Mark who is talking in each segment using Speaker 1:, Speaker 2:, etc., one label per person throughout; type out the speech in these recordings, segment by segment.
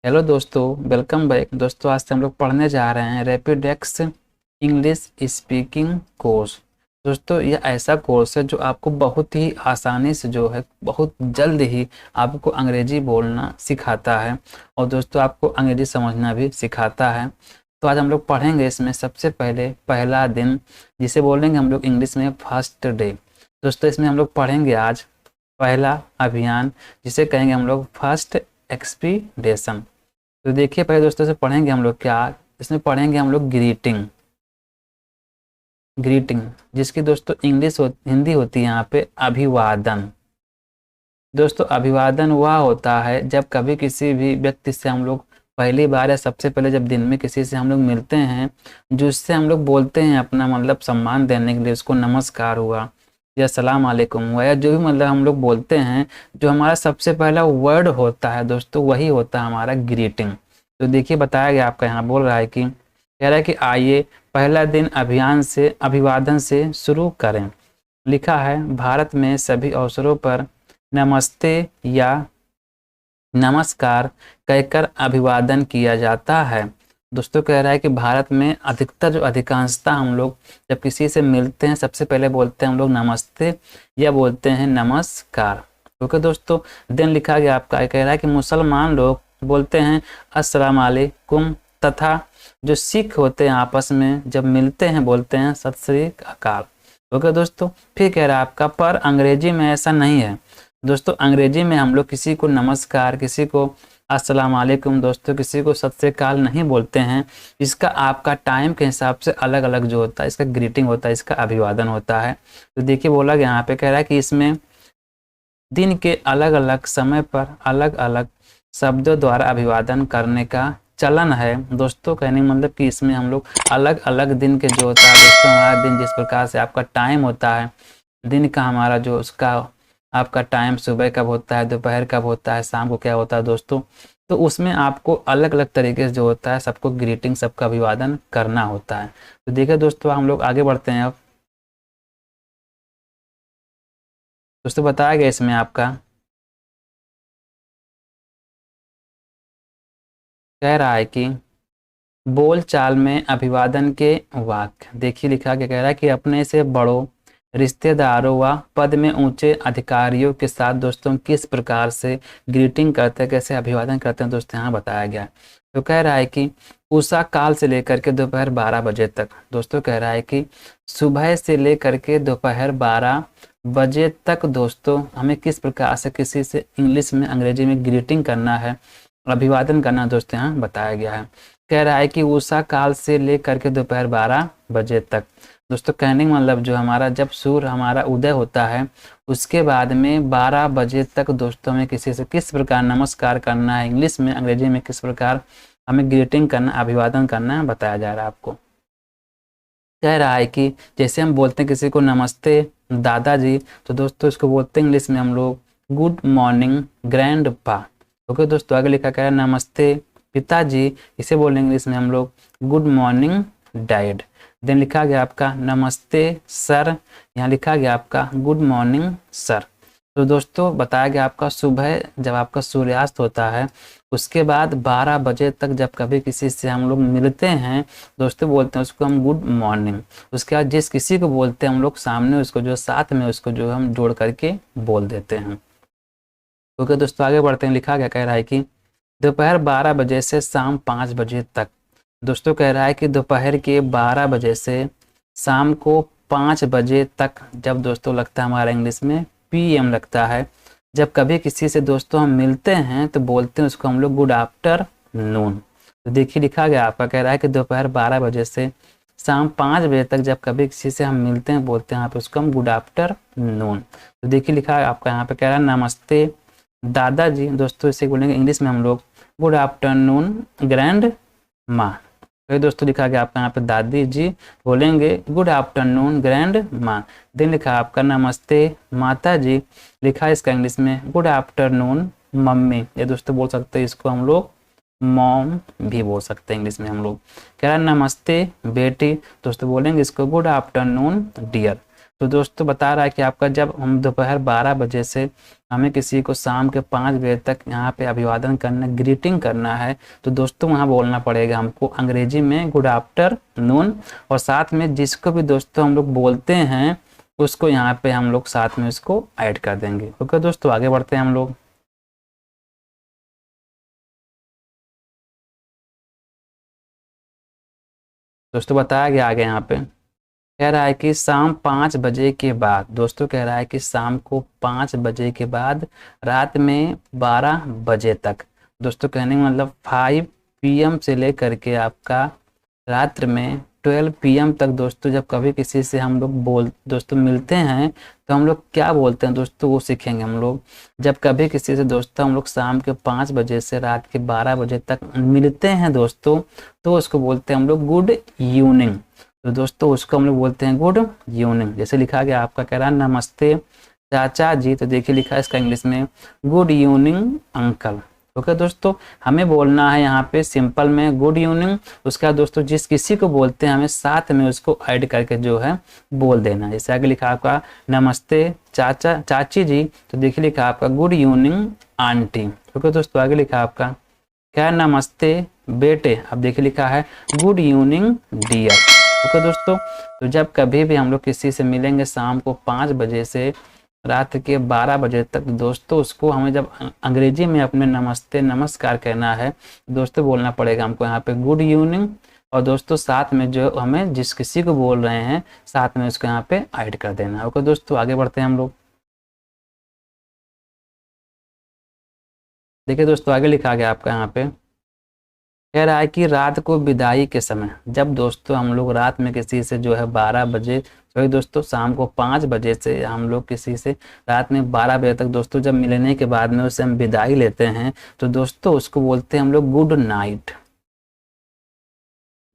Speaker 1: Hello दोस्तों, welcome back. दोस्तों आज से हम लोग पढ़ने जा रहे हैं रैपिडेक्स इंग्लिश स्पीकिंग कोर्स। दोस्तों ये ऐसा कोर्स है जो आपको बहुत ही आसानी से जो है बहुत जल्द ही आपको अंग्रेजी बोलना सिखाता है और दोस्तों आपको अंग्रेजी समझना भी सिखाता है। तो आज हम लोग पढ़ेंगे इसमें सबसे पहले पहला दिन, जिसे बोलेंगे हम लोग इंग्लिश में फर्स्ट डे। दोस्तों इसमें हम लोग पढ़ेंगे आज पहला अभियान, जिसे कहेंगे हम लोग फर्स्ट एक्सपीडिशन। तो देखिए पहले दोस्तों से पढ़ेंगे हम लोग क्या, इसमें पढ़ेंगे हम लोग ग्रीटिंग। ग्रीटिंग जिसकी दोस्तों हिंदी होती है यहाँ पे अभिवादन। दोस्तों अभिवादन वह होता है जब कभी किसी भी व्यक्ति से हम लोग पहली बार या सबसे पहले जब दिन में किसी से हम लोग मिलते हैं, जिससे हम लोग बोलते हैं अपना मतलब सम्मान देने के लिए, उसको नमस्कार हुआ या सलाम अलैकुम हुआ या जो भी मतलब हम लोग बोलते हैं, जो हमारा सबसे पहला वर्ड होता है दोस्तों वही होता है हमारा ग्रीटिंग। तो देखिए बताया गया आपका यहाँ बोल रहा है कि कह रहा है कि आइए पहला दिन अभिवादन से शुरू करें। लिखा है भारत में सभी अवसरों पर नमस्ते या नमस्कार कहकर अभिवादन किया जाता है। दोस्तों कह रहा है कि भारत में अधिकतर जो अधिकांशता हम लोग जब किसी से मिलते हैं सबसे पहले बोलते हैं हम लोग नमस्ते या बोलते हैं नमस्कार। क्योंकि दोस्तों दिन लिखा गया आपका कह रहा है कि मुसलमान लोग बोलते हैं अस्सलाम वालेकुम, तथा जो सिख होते हैं आपस में जब मिलते हैं बोलते हैं सत श्री अकाल। ओके दोस्तों, फिर कह रहा है आपका पर अंग्रेजी में ऐसा नहीं है। दोस्तों अंग्रेजी में हम लोग किसी को नमस्कार, किसी को अस्सलाम वालेकुम, दोस्तों किसी को सत श्री अकाल नहीं बोलते हैं। इसका आपका टाइम के हिसाब से अलग अलग जो होता है इसका ग्रीटिंग होता है, इसका अभिवादन होता है। तो देखिए बोला गया यहाँ पे कह रहा है कि इसमें दिन के अलग अलग समय पर अलग अलग शब्दों द्वारा अभिवादन करने का चलन है। दोस्तों कहने का मतलब कि इसमें हम लोग अलग अलग दिन के जो होता है दोस्तों, हमारा दिन जिस प्रकार से आपका टाइम होता है, दिन का हमारा जो उसका आपका टाइम सुबह कब होता है, दोपहर कब होता है, शाम को क्या होता है दोस्तों, तो उसमें आपको अलग अलग तरीके से जो होता है सबको ग्रीटिंग, सबका अभिवादन करना होता है। तो देखिए दोस्तों हम लोग आगे बढ़ते हैं। अब दोस्तों बताया गया इसमें आपका कह रहा है कि बोल चाल में अभिवादन के वाक्य। देखिए लिखा क्या कह रहा है कि अपने से बड़ों, रिश्तेदारों व पद में ऊंचे अधिकारियों के साथ दोस्तों किस प्रकार से ग्रीटिंग करते हैं, कैसे अभिवादन करते हैं दोस्तों यहाँ बताया गया है। तो कह रहा है कि उषा काल से लेकर के दोपहर 12 बजे तक। दोस्तों कह रहा है कि सुबह से लेकर के दोपहर 12 बजे तक दोस्तों हमें किस प्रकार से किसी से इंग्लिश में अंग्रेजी में ग्रीटिंग करना है, अभिवादन करना दोस्तों यहाँ बताया गया है। कह रहा है कि उषा काल से लेकर के दोपहर 12 बजे तक। दोस्तों कहने का मतलब जो हमारा जब सूर्य हमारा उदय होता है उसके बाद में 12 बजे तक दोस्तों में किसी से किस प्रकार नमस्कार करना है, इंग्लिश में अंग्रेजी में किस प्रकार हमें ग्रीटिंग करना, अभिवादन करना बताया जा रहा है आपको। कह रहा है कि जैसे हम बोलते हैं किसी को नमस्ते दादाजी, तो दोस्तों इसको बोलते हैं इंग्लिश में हम लोग गुड मॉर्निंग ग्रैंड पा। ओके दोस्तों आगे लिखा कह रहा है नमस्ते पिताजी, इसे बोलेंगे इंग्लिश में हम लोग गुड मॉर्निंग डैड। देन लिखा गया आपका नमस्ते सर, यहाँ लिखा गया आपका गुड मॉर्निंग सर। तो दोस्तों बताया गया आपका सुबह जब आपका सूर्यास्त होता है उसके बाद 12 बजे तक जब कभी किसी से हम लोग मिलते हैं दोस्तों बोलते हैं उसको हम गुड मॉर्निंग। उसके बाद जिस किसी को बोलते हैं हम लोग सामने उसको जो साथ में उसको जो हम जोड़ करके बोल देते हैं। ओके दोस्तों आगे बढ़ते हैं। लिखा गया कह रहा है कि दोपहर 12 बजे से शाम 5 बजे तक। दोस्तों कह रहा है कि दोपहर के 12 बजे से शाम को 5 बजे तक, जब दोस्तों लगता है हमारा इंग्लिश में PM लगता है, जब कभी किसी से दोस्तों हम मिलते हैं तो बोलते हैं उसको हम लोग गुड आफ्टरनून। तो देखिए लिखा गया आपका कह रहा है कि दोपहर 12 बजे से शाम 5 बजे तक जब कभी किसी से हम मिलते हैं बोलते हैं यहाँ पे उसको हम गुड आफ्टरनून। तो देखिए लिखा है आपका यहाँ पे कह रहा है नमस्ते दादाजी, दोस्तों इसे बोलेंगे इंग्लिश में हम लोग गुड आफ्टरनून ग्रैंड माँ। तो दोस्तों लिखा गया आपका यहाँ पे दादी जी बोलेंगे गुड आफ्टरनून ग्रैंड माँ। दिन लिखा आपका नमस्ते माता जी, लिखा है इसका इंग्लिश में गुड आफ्टरनून मम्मी। ये दोस्तों बोल सकते हैं इसको हम लोग मॉम भी बोल सकते हैं इंग्लिश में हम लोग। कह रहा है नमस्ते बेटी, दोस्तों बोलेंगे इसको गुड आफ्टरनून डियर। तो दोस्तों बता रहा है कि आपका जब हम दोपहर 12 बजे से हमें किसी को शाम के 5 बजे तक यहाँ पे अभिवादन करना, ग्रीटिंग करना है, तो दोस्तों वहाँ बोलना पड़ेगा हमको अंग्रेजी में गुड आफ्टरनून, और साथ में जिसको भी दोस्तों हम लोग बोलते हैं उसको यहाँ पे हम लोग साथ में उसको ऐड कर देंगे। ओके दोस्तों, आगे बढ़ते हैं हम लोग। दोस्तों बताया गया आगे यहाँ पे कह रहा है कि शाम 5 बजे के बाद, दोस्तों कह रहा है कि शाम को 5 बजे के बाद रात में 12 बजे तक, दोस्तों कहने का मतलब 5 PM से लेकर के आपका रात्र में 12 PM तक दोस्तों जब कभी किसी से हम लोग दोस्तों मिलते हैं तो हम लोग क्या बोलते हैं दोस्तों, वो सीखेंगे हम लोग। जब कभी किसी से दोस्तों हम लोग शाम के 5 बजे से रात के 12 बजे तक मिलते हैं दोस्तों, तो उसको बोलते हैं हम लोग गुड इवनिंग। तो दोस्तों उसको हम लोग बोलते हैं गुड इवनिंग। जैसे लिखा गया आपका कह रहा है नमस्ते चाचा जी, तो देखिए लिखा है इसका इंग्लिश में गुड इवनिंग अंकल। ओके दोस्तों, हमें बोलना है यहाँ पे सिंपल में गुड इवनिंग, उसके बाद दोस्तों जिस किसी को बोलते हैं हमें साथ में उसको ऐड करके जो है बोल देना। जैसे आगे लिखा आपका नमस्ते चाचा चाची जी, तो देखिए लिखा आपका गुड इवनिंग आंटी। ओके दोस्तों, आगे लिखा आपका क्या नमस्ते बेटे, अब देखिए लिखा है गुड इवनिंग डियर। ओके दोस्तों, तो जब कभी भी हम लोग किसी से मिलेंगे शाम को 5 बजे से रात के 12 बजे तक दोस्तों, उसको हमें जब अंग्रेजी में अपने नमस्ते नमस्कार कहना है दोस्तों बोलना पड़ेगा हमको यहाँ पे गुड इवनिंग, और दोस्तों साथ में जो हमें जिस किसी को बोल रहे हैं साथ में उसको यहाँ पे ऐड कर देना। ओके दोस्तों, आगे बढ़ते हैं हम लोग। देखिए दोस्तों आगे लिखा गया आपका यहाँ पे कह रहा है कि रात को विदाई के समय, जब दोस्तों हम लोग रात में किसी से जो है 12 बजे, सॉरी दोस्तों शाम को 5 बजे से हम लोग किसी से रात में 12 बजे तक दोस्तों जब मिलने के बाद में उससे हम विदाई लेते हैं तो दोस्तों उसको बोलते हैं हम लोग गुड नाइट।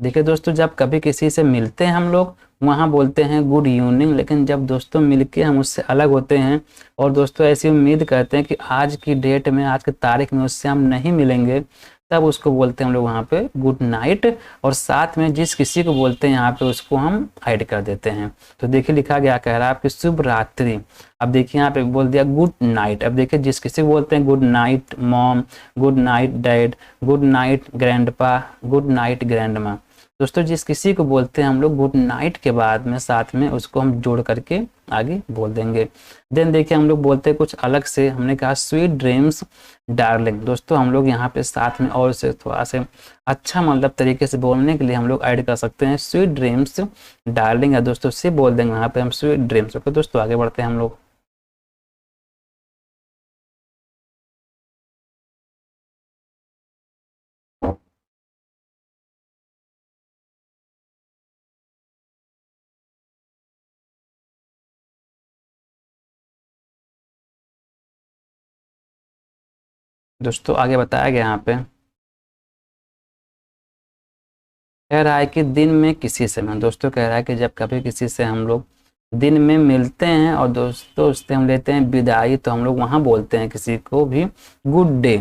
Speaker 1: देखिए दोस्तों जब कभी किसी से मिलते हैं हम लोग वहाँ बोलते हैं गुड इवनिंग, लेकिन जब दोस्तों मिलके हम उससे अलग होते हैं और दोस्तों ऐसी उम्मीद करते हैं कि आज की डेट में, आज की तारीख में उससे हम नहीं मिलेंगे, तब उसको बोलते हैं हम लोग वहाँ पे गुड नाइट, और साथ में जिस किसी को बोलते हैं यहाँ पे उसको हम ऐड कर देते हैं। तो देखिए लिखा गया कह रहा है आपकी शुभ रात्रि, अब देखिए यहाँ पे बोल दिया गुड नाइट। अब देखिए जिस किसी को बोलते हैं good night mom, good night dad, good night grandpa, good night grandma, दोस्तों जिस किसी को बोलते हैं हम लोग गुड नाइट के बाद में साथ में उसको हम जोड़ करके आगे बोल देंगे। देन देखिए हम लोग बोलते हैं कुछ अलग से, हमने कहा स्वीट ड्रीम्स डार्लिंग, दोस्तों हम लोग यहाँ पे साथ में और से थोड़ा से अच्छा मतलब तरीके से बोलने के लिए हम लोग ऐड कर सकते हैं स्वीट ड्रीम्स डार्लिंग, या दोस्तों से बोल देंगे यहाँ पे हम स्वीट ड्रीम्स। ओके दोस्तों आगे बढ़ते हैं हम लोग। दोस्तों आगे बताया गया यहाँ पे कह रहा है कि दिन में किसी से, मैं दोस्तों कह रहा है कि जब कभी किसी से हम लोग दिन में मिलते हैं और दोस्तों उससे हम लेते हैं विदाई, तो हम लोग वहाँ बोलते हैं किसी को भी गुड डे।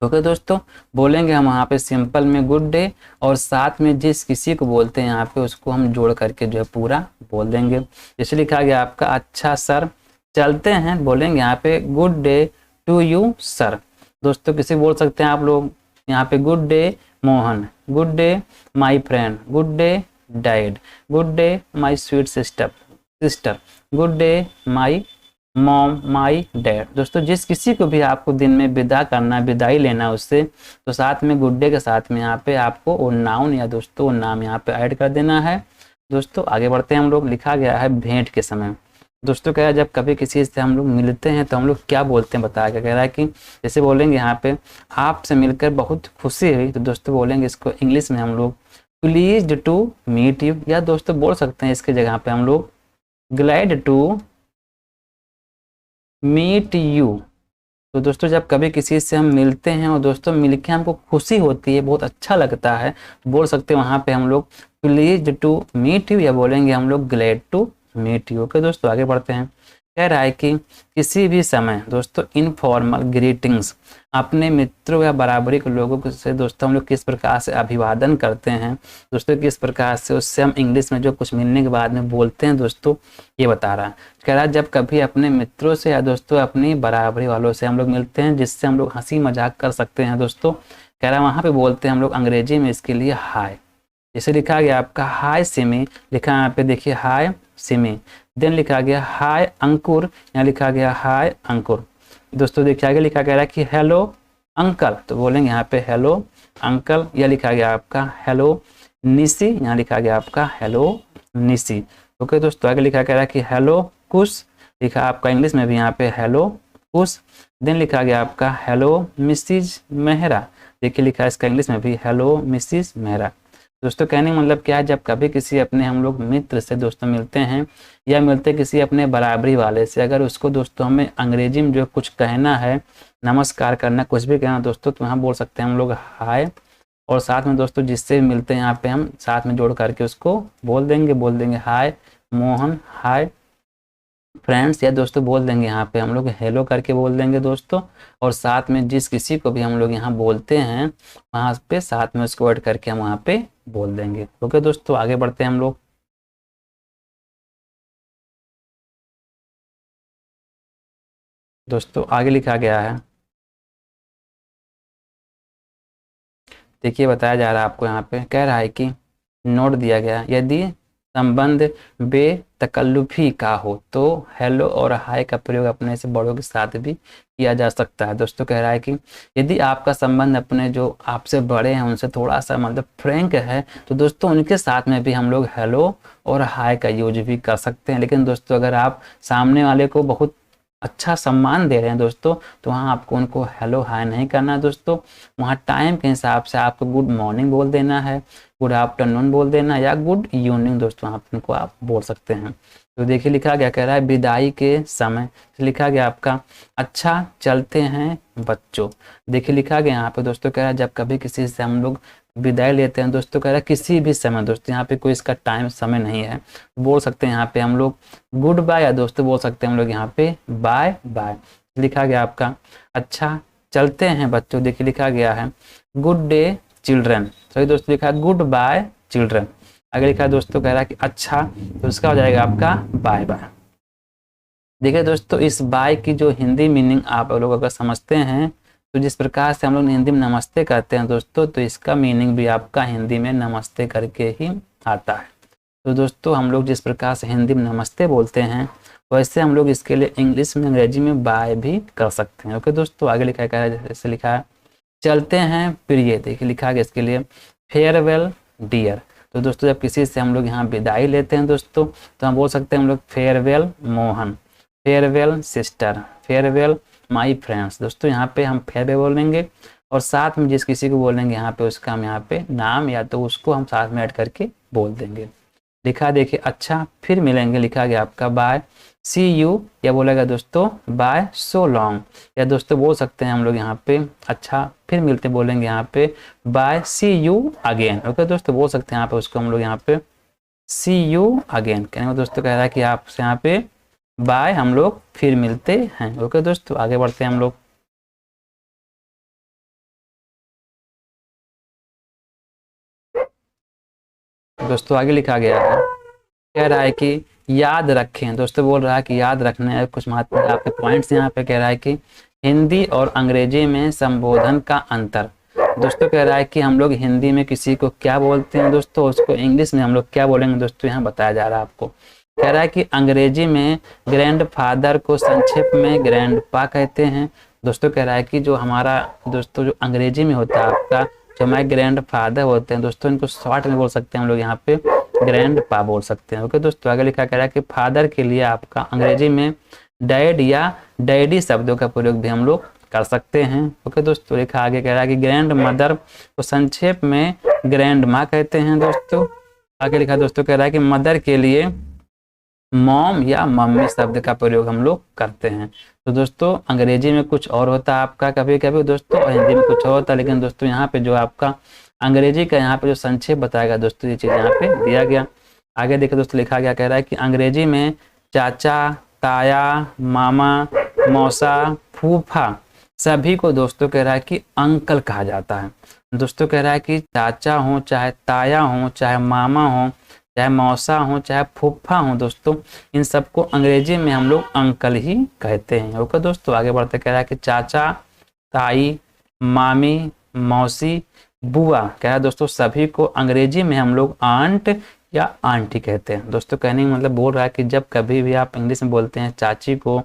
Speaker 1: ओके दोस्तों, बोलेंगे हम वहाँ पे सिंपल में गुड डे, और साथ में जिस किसी को बोलते हैं यहाँ पे उसको हम जोड़ करके जो है पूरा बोल देंगे। जैसे लिखा गया आपका अच्छा सर चलते हैं, बोलेंगे यहाँ पे good day to you sir. दोस्तों किसी बोल सकते हैं आप लोग यहाँ पे good day Mohan, good day my friend, good day dad, good day my sweet sister, good day my mom my dad. दोस्तों जिस किसी को भी आपको दिन में विदा करना, विदाई लेना उससे, तो साथ में गुड डे के साथ में यहाँ पे आपको वो नाउन या दोस्तों वो नाम यहाँ पे ऐड कर देना है। दोस्तों आगे बढ़ते हैं हम लोग। लिखा गया है भेंट के समय, दोस्तों कह रहा है जब कभी किसी से हम लोग मिलते हैं तो हम लोग क्या बोलते हैं बताया, कह रहा है कि जैसे बोलेंगे यहाँ पे आपसे मिलकर बहुत खुशी हुई, तो दोस्तों बोलेंगे इसको इंग्लिश में हम लोग प्लीज्ड टू मीट यू, या दोस्तों बोल सकते हैं इसके जगह पे हम लोग ग्लैड टू मीट यू। तो दोस्तों जब कभी किसी से हम मिलते हैं और दोस्तों मिलके हमको खुशी होती है, बहुत अच्छा लगता है, बोल सकते हैं वहाँ पे हम लोग प्लीज्ड टू मीट यू, या बोलेंगे हम लोग glad to meet you. Okay दोस्तों आगे बढ़ते हैं। कह रहा है कि किसी भी समय दोस्तों इनफॉर्मल ग्रीटिंग्स अपने मित्रों या बराबरी के लोगों से दोस्तों हम लोग किस प्रकार से अभिवादन करते हैं दोस्तों, किस प्रकार से उससे हम इंग्लिश में जो कुछ मिलने के बाद में बोलते हैं दोस्तों, ये बता रहा है। कह रहा है जब कभी अपने मित्रों से या दोस्तों अपनी बराबरी वालों से हम लोग मिलते हैं जिससे हम लोग हंसी मजाक कर सकते हैं दोस्तों, कह रहा है वहाँ पे बोलते हैं हम लोग अंग्रेजी में इसके लिए हाय। जैसे लिखा गया आपका हाय सिमी, लिखा यहाँ पे देखिए हाय सिमी। देन लिखा गया हाय अंकुर, यहाँ लिखा गया हाय अंकुर। दोस्तों देखिए आगे लिखा गया है कि हेलो अंकल, तो बोलेंगे यहाँ पे हेलो अंकल। यह लिखा गया आपका हेलो निशी, यहाँ लिखा गया आपका हेलो निशी। ओके दोस्तों आगे लिखा गया है कि हेलो कुश, लिखा आपका इंग्लिश में भी यहाँ पे हेलो कुश। देन लिखा गया आपका हेलो मिसिज मेहरा, देखिए लिखा है इसका इंग्लिश में भी हेलो मिसिज मेहरा। दोस्तों कहने का मतलब क्या है, जब कभी किसी अपने हम लोग मित्र से दोस्तों मिलते हैं या मिलते किसी अपने बराबरी वाले से, अगर उसको दोस्तों हमें अंग्रेजी में जो कुछ कहना है, नमस्कार करना, कुछ भी कहना दोस्तों, तो हम बोल सकते हैं हम लोग हाय। और साथ में दोस्तों जिससे मिलते हैं यहाँ पे हम साथ में जोड़ करके उसको बोल देंगे हाय मोहन, हाय फ्रेंड्स, या दोस्तों बोल देंगे यहाँ पे हम लोग हेलो करके बोल देंगे दोस्तों। और साथ में जिस किसी को भी हम लोग यहाँ बोलते हैं वहाँ पे साथ में उसको ऐड करके हम वहाँ पे बोल देंगे। ओके दोस्तों आगे बढ़ते हैं हम लोग। दोस्तों आगे लिखा गया है, देखिए बताया जा रहा है आपको यहाँ पे, कह रहा है कि नोट दिया गया यदि संबंध बेतकल्लुफी का हो तो हेलो और हाय का प्रयोग अपने से बड़ों के साथ भी किया जा सकता है। दोस्तों कह रहा है कि यदि आपका संबंध अपने जो आपसे बड़े हैं उनसे थोड़ा सा मतलब फ्रैंक है तो दोस्तों उनके साथ में भी हम लोग हेलो और हाय का यूज भी कर सकते हैं। लेकिन दोस्तों अगर आप सामने वाले को बहुत अच्छा सम्मान दे रहे हैं दोस्तों, तो वहाँ आपको उनको हेलो हाय नहीं करना है दोस्तों। वहाँ टाइम के हिसाब से आपको गुड मॉर्निंग बोल देना है, गुड आफ्टरनून बोल देना या गुड इवनिंग दोस्तों आप उनको आप बोल सकते हैं। तो देखिए लिखा गया, कह रहा है विदाई के समय, तो लिखा गया आपका अच्छा चलते हैं बच्चों। देखिए लिखा गया यहाँ पे दोस्तों, कह रहा है जब कभी किसी से हम लोग विदाई लेते हैं दोस्तों, कह रहा है किसी भी समय दोस्तों, यहाँ पे कोई इसका टाइम समय नहीं है, बोल सकते हैं यहाँ पे हम लोग गुड बाय, या दोस्तों बोल सकते हैं हम लोग यहाँ पे बाय बाय। लिखा गया आपका अच्छा चलते हैं बच्चों, देखिए लिखा गया है गुड डे चिल्ड्रन, सही दोस्तों लिखा है गुड बाय चिल्ड्रन। आगे लिखा है दोस्तों, कह रहा है कि अच्छा, तो इसका हो जाएगा आपका बाय बाय। देखिए दोस्तों इस बाय की जो हिंदी मीनिंग आप लोग अगर समझते हैं, तो जिस प्रकार से हम लोग हिंदी में नमस्ते कहते हैं दोस्तों, तो इसका मीनिंग भी आपका हिंदी में नमस्ते करके ही आता है। तो दोस्तों हम लोग जिस प्रकार से हिंदी में नमस्ते बोलते हैं वैसे हम लोग इसके लिए इंग्लिश में अंग्रेजी में बाय भी कर सकते हैं। ओके दोस्तों आगे लिखा है, जैसे लिखा है चलते हैं प्रिय, देखिए लिखा है इसके लिए फेयरवेल डियर। तो दोस्तों जब किसी से हम लोग यहाँ विदाई लेते हैं दोस्तों, तो हम बोल सकते हैं हम लोग farewell Mohan, farewell sister, farewell my friends. दोस्तों यहाँ पे हम फेयरवेल बोलेंगे और साथ में जिस किसी को बोलेंगे यहाँ पे उसका हम यहाँ पे नाम या तो उसको हम साथ में ऐड करके बोल देंगे। लिखा देखिए अच्छा फिर मिलेंगे, लिखा गया आपका बाय सी यू, या बोलेगा दोस्तों बाय सो लॉन्ग, या दोस्तों बोल सकते हैं हम लोग यहाँ पे अच्छा फिर मिलते बोलेंगे यहाँ पे bye see you again. Okay दोस्तों बोल सकते हैं यहाँ पे उसको हम लोग यहाँ पे सी यू अगेन। कहने में दोस्तों कह रहा है कि आपसे यहाँ पे बाय हम लोग फिर मिलते हैं। ओके दोस्तों आगे बढ़ते हैं हम लोग। दोस्तों आगे लिखा गया है, कह रहा है कि याद रखें, दोस्तों बोल रहा है कि याद रखने है कुछ महत्वपूर्ण आपके पॉइंट्स यहाँ पे। कह रहा है कि हिंदी और अंग्रेजी में संबोधन का अंतर। दोस्तों कह रहा है कि हम लोग हिंदी में किसी को क्या बोलते हैं दोस्तों, उसको इंग्लिश में हम लोग क्या बोलेंगे दोस्तों, यहाँ बताया जा रहा है आपको। कह रहा है कि अंग्रेजी में ग्रैंड फादर को संक्षेप में ग्रैंड पा कहते हैं। दोस्तों कह रहा है कि जो हमारा दोस्तों जो अंग्रेजी में होता है आपका, जो हमारे ग्रैंड फादर होते हैं दोस्तों, इनको शॉर्ट में बोल सकते हैं हम लोग यहाँ पे ग्रैंड पा बोल सकते हैं। ओके दोस्तों आगे लिखा कह रहा है कि फादर के लिए आपका अंग्रेजी में डैड या डैडी शब्दों का प्रयोग भी हम लोग कर सकते हैं। ओके दोस्तों लिखा आगे कह रहा है कि ग्रैंड मदर को संक्षेप में ग्रैंड माँ कहते हैं। दोस्तों आगे लिखा दोस्तों कह रहा है कि मदर के लिए मॉम या मम्मी शब्द का प्रयोग हम लोग करते हैं। तो दोस्तों अंग्रेजी में कुछ और होता है आपका कभी कभी दोस्तों, और हिंदी में कुछ और होता है, लेकिन दोस्तों यहाँ पे जो आपका अंग्रेजी का यहाँ पे जो संक्षेप बताएगा दोस्तों, ये चीज़ यहाँ पे दिया गया। आगे देखिए दोस्तों लिखा गया, कह रहा है कि अंग्रेजी में चाचा ताया, मामा, मौसा, फूफा, सभी को दोस्तों कह रहा है कि अंकल कहा जाता है। दोस्तों कह रहा है कि चाचा हो, चाहे ताया हो, चाहे मामा हो, चाहे मौसा हो, चाहे फूफा हो, दोस्तों इन सबको अंग्रेजी में हम लोग अंकल ही कहते हैं। ओके दोस्तों, आगे बढ़ते कह रहा है कि चाचा, ताई, मामी, मौसी, बुआ, कह रहा है दोस्तों सभी को अंग्रेजी में हम लोग आंट या आंटी कहते हैं। दोस्तों कहने का मतलब बोल रहा है कि जब कभी भी आप इंग्लिश में बोलते हैं चाची को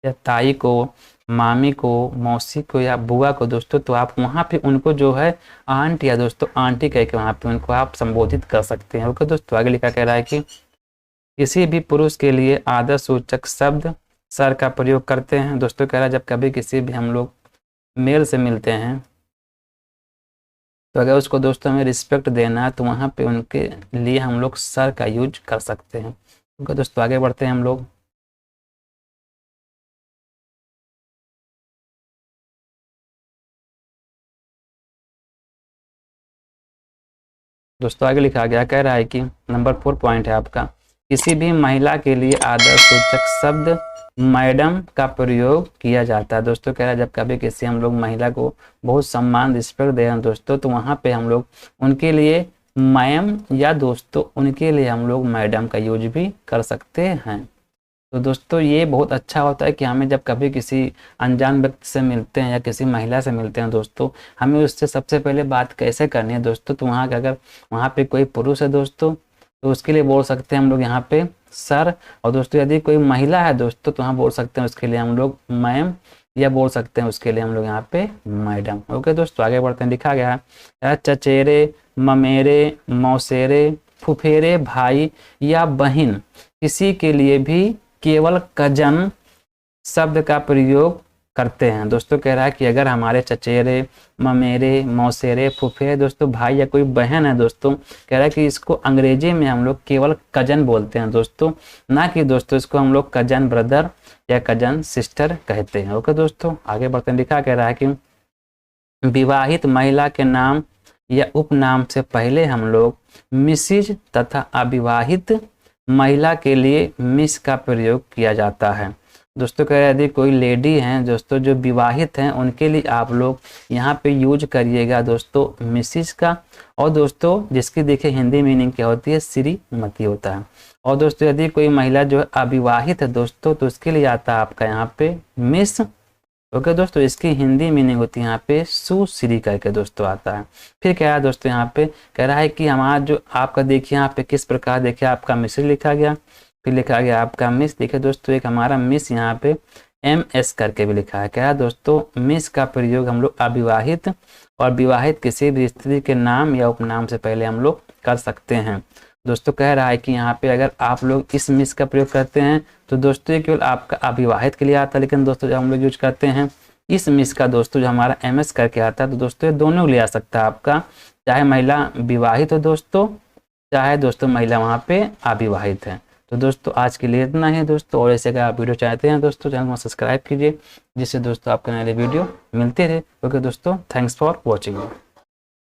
Speaker 1: या ताई को, मामी को, मौसी को या बुआ को दोस्तों, तो आप वहाँ पे उनको जो है आंट या दोस्तों आंटी कह के वहाँ पे उनको आप संबोधित कर सकते हैं। ओके दोस्तों, आगे लिखा कह रहा है कि किसी भी पुरुष के लिए आदर सूचक शब्द सर का प्रयोग करते हैं। दोस्तों कह रहा है जब कभी किसी भी हम लोग मेल से मिलते हैं तो अगर उसको दोस्तों हमें रिस्पेक्ट देना है तो वहाँ पे उनके लिए हम लोग सर का यूज कर सकते हैं। ओके दोस्तों, आगे बढ़ते हैं हम लोग। दोस्तों आगे लिखा गया, कह रहा है कि नंबर 4 पॉइंट है आपका, किसी भी महिला के लिए आदर सूचक शब्द मैडम का प्रयोग किया जाता है। दोस्तों कह रहा है जब कभी किसी हम लोग महिला को बहुत सम्मान रिस्पेक्ट दे रहे हैं दोस्तों, तो वहाँ पे हम लोग उनके लिए मैम या दोस्तों उनके लिए हम लोग मैडम का यूज भी कर सकते हैं। तो दोस्तों ये बहुत अच्छा होता है कि हमें जब कभी किसी अनजान व्यक्ति से मिलते हैं या किसी महिला से मिलते हैं दोस्तों, हमें उससे सबसे पहले बात कैसे करनी है दोस्तों, तो वहाँ अगर वहाँ पे कोई पुरुष है दोस्तों तो उसके लिए बोल सकते हैं हम लोग यहाँ पे सर, और दोस्तों यदि कोई महिला है दोस्तों तो वहाँ बोल सकते हैं उसके लिए हम लोग मैम, या बोल सकते हैं उसके लिए हम लोग यहाँ पे मैडम। ओके दोस्तों, आगे बढ़ते हैं। लिखा गया है चचेरे, ममेरे, मौसेरे, फुफेरे भाई या बहन किसी के लिए भी केवल कजन शब्द का प्रयोग करते हैं। दोस्तों कह रहा है कि अगर हमारे चचेरे, ममेरे, मौसेरे, फुफेरे दोस्तों भाई या कोई बहन है दोस्तों, कह रहा है कि इसको अंग्रेजी में हम लोग केवल कजन बोलते हैं दोस्तों, ना कि दोस्तों इसको हम लोग कजन ब्रदर या कजन सिस्टर कहते हैं। ओके दोस्तों, आगे बढ़ते हैं। लिखा कह रहा है कि विवाहित महिला के नाम या उपनाम से पहले हम लोग मिसिज तथा अविवाहित महिला के लिए मिस का प्रयोग किया जाता है। दोस्तों कह रहे हैं यदि कोई लेडी हैं दोस्तों जो विवाहित हैं उनके लिए आप लोग यहाँ पे यूज करिएगा दोस्तों मिसिज का, और दोस्तों जिसकी देखिए हिंदी मीनिंग क्या होती है, श्रीमती होता है। और दोस्तों यदि कोई महिला जो है अविवाहित है दोस्तों तो उसके लिए आता है आपका यहाँ पे मिस। ओके दोस्तों, इसकी हिंदी मीनिंग होती है यहाँ पे सुश्री करके दोस्तों आता है। फिर क्या है दोस्तों यहाँ पे कह रहा है कि हमारा जो आपका देखिए यहाँ पे किस प्रकार देखिए आपका मिस्र लिखा गया, फिर लिखा गया आपका मिस। देखिए दोस्तों एक हमारा मिस यहाँ पे MS करके भी लिखा है। क्या है दोस्तों, मिस का प्रयोग हम लोग अविवाहित और विवाहित किसी भी स्त्री के नाम या उपनाम से पहले हम लोग कर सकते हैं। दोस्तों कह रहा है कि यहाँ पे अगर आप लोग इस मिस का प्रयोग करते हैं तो दोस्तों ये केवल आपका अविवाहित के लिए आता है, लेकिन दोस्तों जब हम लोग यूज करते हैं इस मिस का दोस्तों जो हमारा MS करके आता है तो दोस्तों ये दोनों के लिए आ सकता है आपका, चाहे महिला विवाहित हो दोस्तों, चाहे दोस्तों महिला वहाँ पे अविवाहित है। तो दोस्तों आज के लिए इतना ही दोस्तों, और ऐसे अगर आप वीडियो चाहते हैं दोस्तों चैनल को सब्सक्राइब कीजिए जिससे दोस्तों आपको नए वीडियो मिलते रहे। ओके दोस्तों, थैंक्स फॉर वॉचिंग।